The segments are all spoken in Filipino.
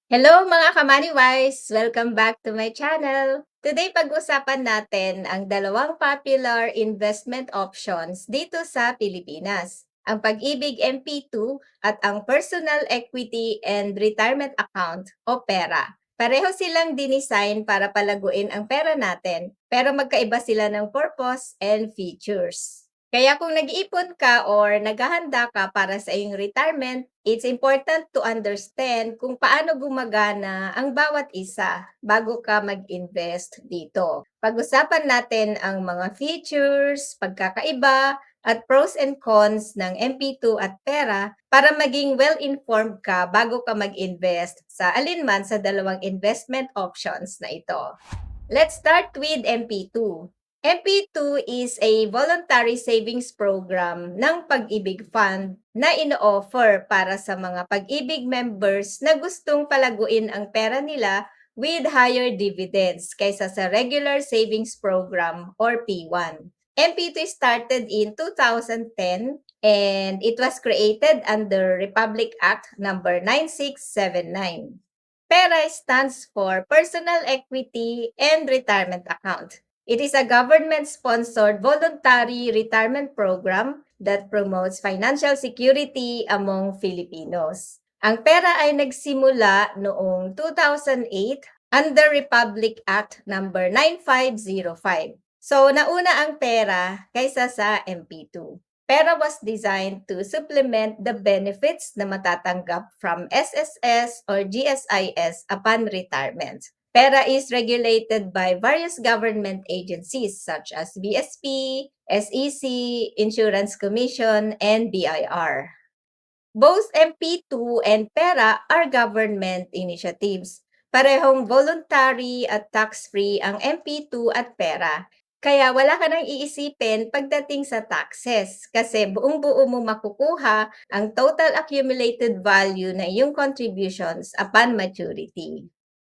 Hello mga ka-Money-wise! Welcome back to my channel. Today pag-usapan natin ang dalawang popular investment options dito sa Pilipinas. Ang Pag-ibig MP2 at ang Personal Equity and Retirement Account o PERA. Pareho silang dinesign para palaguin ang pera natin, pero magkaiba sila ng purpose and features. Kaya kung nag-iipon ka or naghahanda ka para sa iyong retirement, it's important to understand kung paano gumagana ang bawat isa bago ka mag-invest dito. Pag-usapan natin ang mga features, pagkakaiba, at pros and cons ng MP2 at pera para maging well-informed ka bago ka mag-invest sa alinman sa dalawang investment options na ito. Let's start with MP2. MP2 is a voluntary savings program ng Pag-ibig Fund na ino-offer para sa mga Pag-ibig members na gustong palaguin ang pera nila with higher dividends kaysa sa regular savings program or P1. MP2 started in 2010 and it was created under Republic Act number 9679. PERA stands for Personal Equity and Retirement Account. It is a government-sponsored voluntary retirement program that promotes financial security among Filipinos. Ang PERA ay nagsimula noong 2008 under Republic Act number 9505. So, nauna ang PERA kaysa sa MP2. PERA was designed to supplement the benefits na matatanggap from SSS or GSIS upon retirement. PERA is regulated by various government agencies such as BSP, SEC, Insurance Commission, and BIR. Both MP2 and PERA are government initiatives. Parehong voluntary at tax-free ang MP2 at PERA. Kaya wala ka nang iisipin pagdating sa taxes kasi buong-buo mo makukuha ang total accumulated value na iyong contributions upon maturity.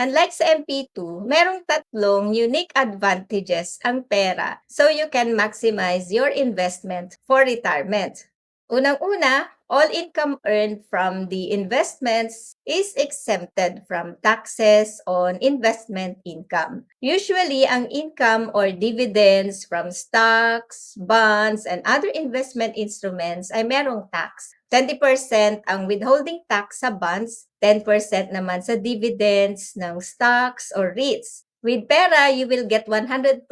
Unlike sa MP2, merong tatlong unique advantages ang PERA so you can maximize your investment for retirement. Unang-una, all income earned from the investments is exempted from taxes on investment income. Usually, ang income or dividends from stocks, bonds, and other investment instruments ay merong tax. 20% ang withholding tax sa bonds, 10% naman sa dividends ng stocks or REITs. With pera, you will get 100%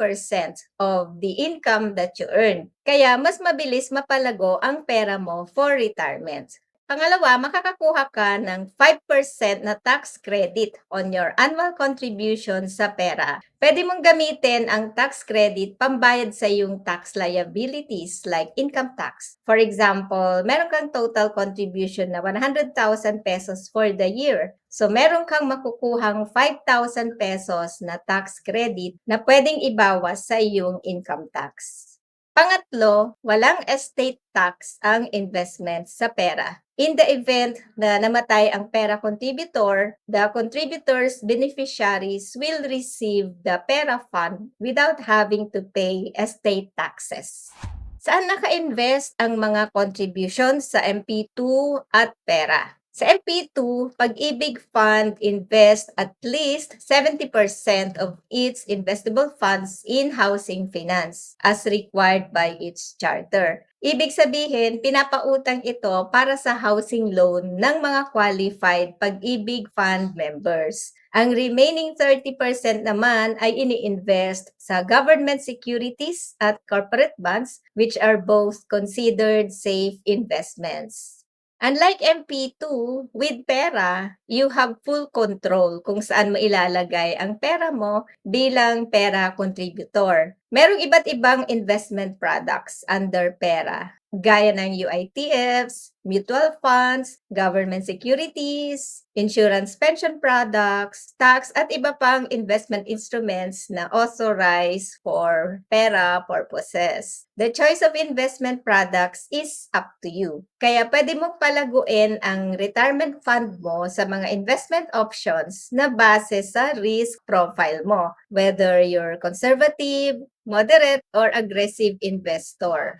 of the income that you earn. Kaya mas mabilis mapalago ang pera mo for retirement. Pangalawa, makakakuha ka ng 5% na tax credit on your annual contribution sa pera. Pwede mong gamitin ang tax credit pambayad sa iyong tax liabilities like income tax. For example, meron kang total contribution na 100,000 pesos for the year. So, meron kang makukuhang 5,000 pesos na tax credit na pwedeng ibawas sa iyong income tax. Pangatlo, walang estate tax ang investment sa pera. In the event na namatay ang pera contributor, the contributor's beneficiaries will receive the pera fund without having to pay estate taxes. Saan naka-invest ang mga contributions sa MP2 at pera? Sa MP2, Pag-ibig Fund invest at least 70% of its investable funds in housing finance as required by its charter. Ibig sabihin, pinapautang ito para sa housing loan ng mga qualified Pag-ibig Fund members. Ang remaining 30% naman ay ini-invest sa government securities at corporate bonds which are both considered safe investments. Unlike MP2, with pera, you have full control kung saan mo ilalagay ang pera mo bilang pera contributor. Merong iba't ibang investment products under pera, gaya ng UITFs, mutual funds, government securities, insurance pension products, tax at iba pang investment instruments na authorized for pera purposes. The choice of investment products is up to you. Kaya pwede mong palaguin ang retirement fund mo sa mga investment options na base sa risk profile mo, whether you're conservative, moderate, or aggressive investor.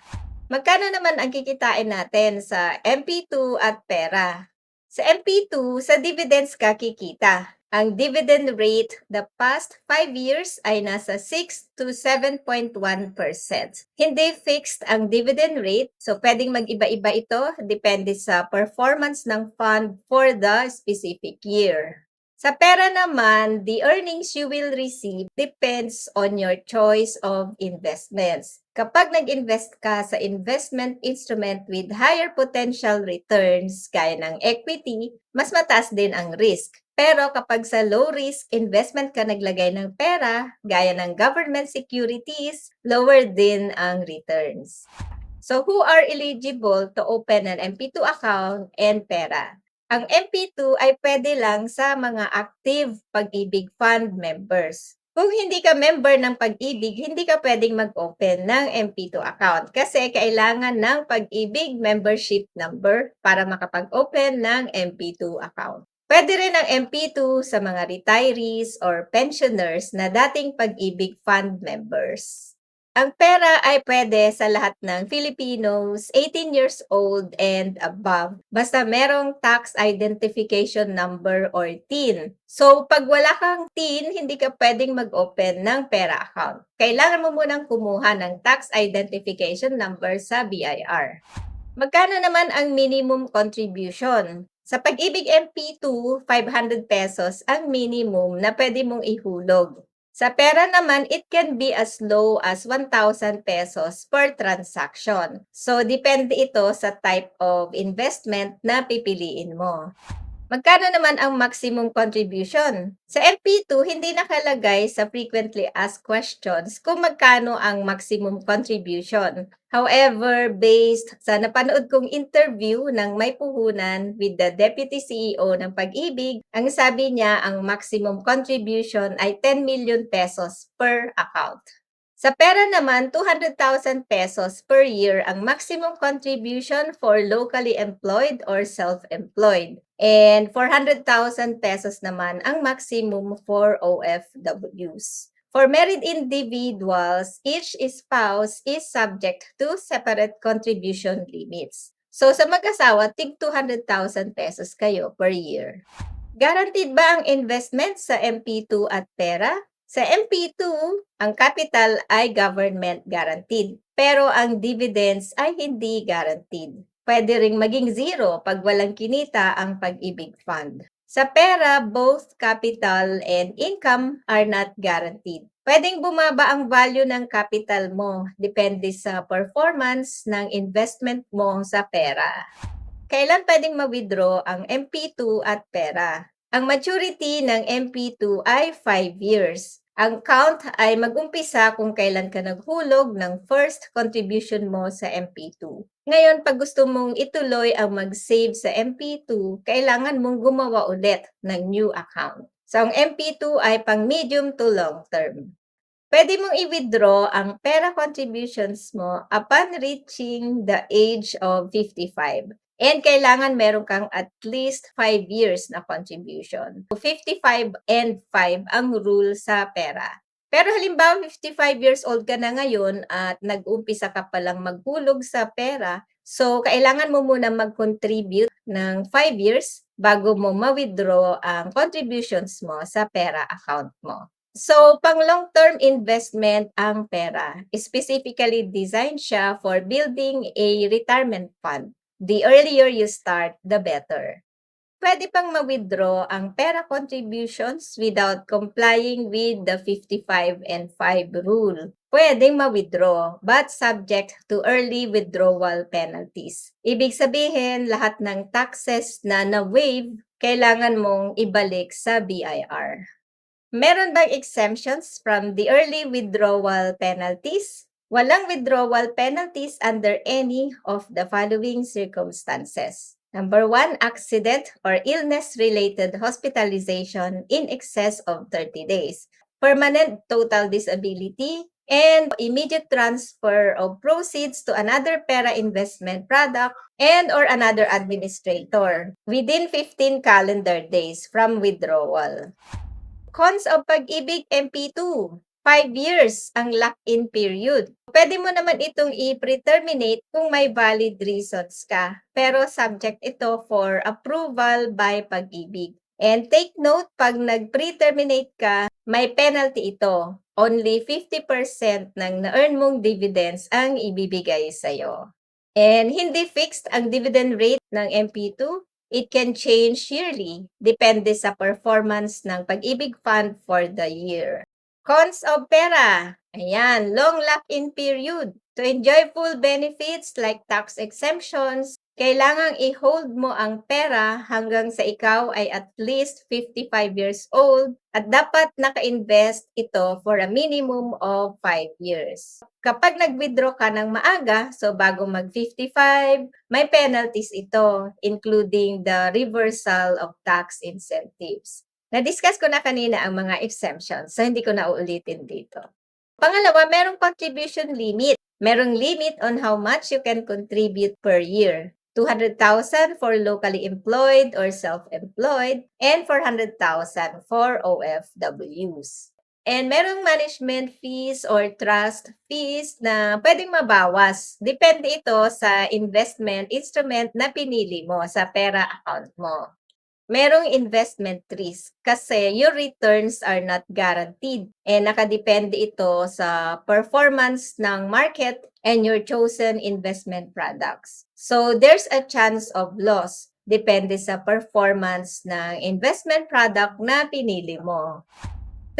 Magkano naman ang kikitain natin sa MP2 at pera? Sa MP2, sa dividends ka kikita. Ang dividend rate the past 5 years ay nasa 6 to 7.1%. Hindi fixed ang dividend rate, so pwedeng mag-iba-iba ito depende sa performance ng fund for the specific year. Sa pera naman, the earnings you will receive depends on your choice of investments. Kapag nag-invest ka sa investment instrument with higher potential returns, gaya ng equity, mas mataas din ang risk. Pero kapag sa low-risk investment ka naglagay ng pera, gaya ng government securities, lower din ang returns. So who are eligible to open an MP2 account and pera? Ang MP2 ay pwede lang sa mga active Pag-ibig Fund members. Kung hindi ka member ng Pag-ibig, hindi ka pwedeng mag-open ng MP2 account kasi kailangan ng Pag-ibig membership number para makapag-open ng MP2 account. Pwede rin ang MP2 sa mga retirees or pensioners na dating Pag-ibig Fund members. Ang pera ay pwede sa lahat ng Filipinos 18 years old and above basta merong tax identification number or TIN. So, pag wala kang TIN, hindi ka pwedeng mag-open ng pera account. Kailangan mo munang kumuha ng tax identification number sa BIR. Magkano naman ang minimum contribution? Sa Pag-ibig MP2, 500 pesos ang minimum na pwede mong ihulog. Sa pera naman, it can be as low as 1,000 pesos per transaction. So, depende ito sa type of investment na pipiliin mo. Magkano naman ang maximum contribution? Sa MP2, hindi nakalagay sa frequently asked questions kung magkano ang maximum contribution. However, based sa napanood kong interview ng may puhunan with the Deputy CEO ng Pag-ibig, ang sabi niya ang maximum contribution ay 10 million pesos per account. Sa pera naman, 200,000 pesos per year ang maximum contribution for locally employed or self-employed. And 400,000 pesos naman ang maximum for OFWs. For married individuals, each spouse is subject to separate contribution limits. So sa mag-asawa, tig 200,000 pesos kayo per year. Guaranteed ba ang investment sa MP2 at pera? Sa MP2, ang capital ay government guaranteed, pero ang dividends ay hindi guaranteed. Pwede ring maging zero pag walang kinita ang Pag-ibig Fund. Sa pera, both capital and income are not guaranteed. Pwedeng bumaba ang value ng capital mo, depende sa performance ng investment mo sa pera. Kailan pwedeng ma-withdraw ang MP2 at pera? Ang maturity ng MP2 ay 5 years. Ang count ay mag-umpisa kung kailan ka naghulog ng first contribution mo sa MP2. Ngayon, pag gusto mong ituloy ang mag-save sa MP2, kailangan mong gumawa ulit ng new account. So, ang MP2 ay pang medium to long term. Pwede mong i-withdraw ang pera contributions mo upon reaching the age of 55. And kailangan meron kang at least 5 years na contribution. So 55 and 5 ang rule sa pera. Pero halimbawa 55 years old ka na ngayon at nag-umpisa ka palang maghulog sa pera, so kailangan mo muna mag-contribute ng 5 years bago mo ma-withdraw ang contributions mo sa pera account mo. So, pang long-term investment ang pera. Specifically designed siya for building a retirement fund. The earlier you start, the better. Pwede pang ma-withdraw ang pera contributions without complying with the 55 and 5 rule. Pwedeng ma-withdraw, but subject to early withdrawal penalties. Ibig sabihin, lahat ng taxes na na-waive, kailangan mong ibalik sa BIR. Meron bang exemptions from the early withdrawal penalties? Walang withdrawal penalties under any of the following circumstances. Number 1, accident or illness-related hospitalization in excess of 30 days. Permanent total disability and immediate transfer of proceeds to another pera investment product and or another administrator within 15 calendar days from withdrawal. Cons of Pag-ibig MP2. 5 years ang lock-in period. Pwede mo naman itong i-pre-terminate kung may valid reasons ka. Pero subject ito for approval by Pag-ibig. And take note, pag nag-pre-terminate ka, may penalty ito. Only 50% ng na-earn mong dividends ang ibibigay sa'yo. And hindi fixed ang dividend rate ng MP2. It can change yearly, depende sa performance ng Pag-ibig Fund for the year. Cons of pera. Ayan, long lock-in period. To enjoy full benefits like tax exemptions, kailangang i-hold mo ang pera hanggang sa ikaw ay at least 55 years old at dapat naka-invest ito for a minimum of 5 years. Kapag nag-withdraw ka ng maaga, so bago mag-55, may penalties ito, including the reversal of tax incentives. Na-discuss ko na kanina ang mga exemptions, so hindi ko na uulitin dito. Pangalawa, merong contribution limit. Merong limit on how much you can contribute per year. 200,000 for locally employed or self-employed and 400,000 for OFWs. And merong management fees or trust fees na pwedeng mabawas. Depende ito sa investment instrument na pinili mo sa pera account mo. Merong investment risk kasi your returns are not guaranteed and nakadepende ito sa performance ng market and your chosen investment products. So there's a chance of loss depende sa performance ng investment product na pinili mo.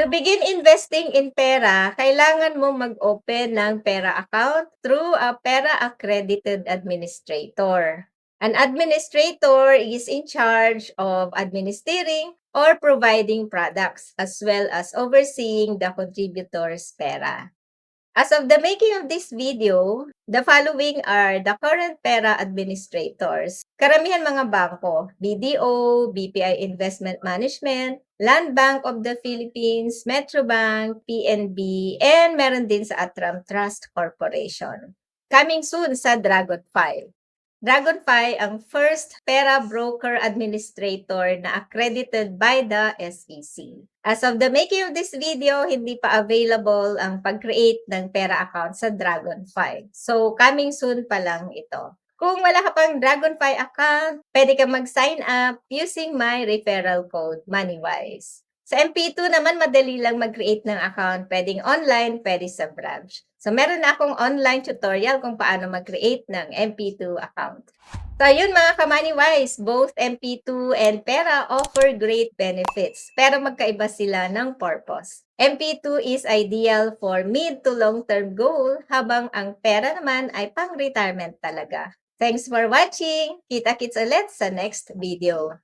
To begin investing in pera, kailangan mo mag-open ng pera account through a pera accredited administrator. An administrator is in charge of administering or providing products as well as overseeing the contributor's pera. As of the making of this video, the following are the current pera administrators. Karamihan mga bangko, BDO, BPI Investment Management, Land Bank of the Philippines, Metrobank, PNB, and meron din sa Atram Trust Corporation. Coming soon sa Dragonfly. Dragonfly ang first pera broker administrator na accredited by the SEC. As of the making of this video, hindi pa available ang pag-create ng pera account sa Dragonfly. So, coming soon pa lang ito. Kung wala ka pang Dragonfly account, pwede ka mag-sign up using my referral code, MoneyWise. Sa MP2 naman, madali lang mag-create ng account. Pwedeng online, pwede sa branch. So, meron na akong online tutorial kung paano mag-create ng MP2 account. So, yun mga ka-MoneyWise, both MP2 and Pera offer great benefits, pero magkaiba sila ng purpose. MP2 is ideal for mid to long-term goal, habang ang Pera naman ay pang-retirement talaga. Thanks for watching! Kita-kits ulit sa next video.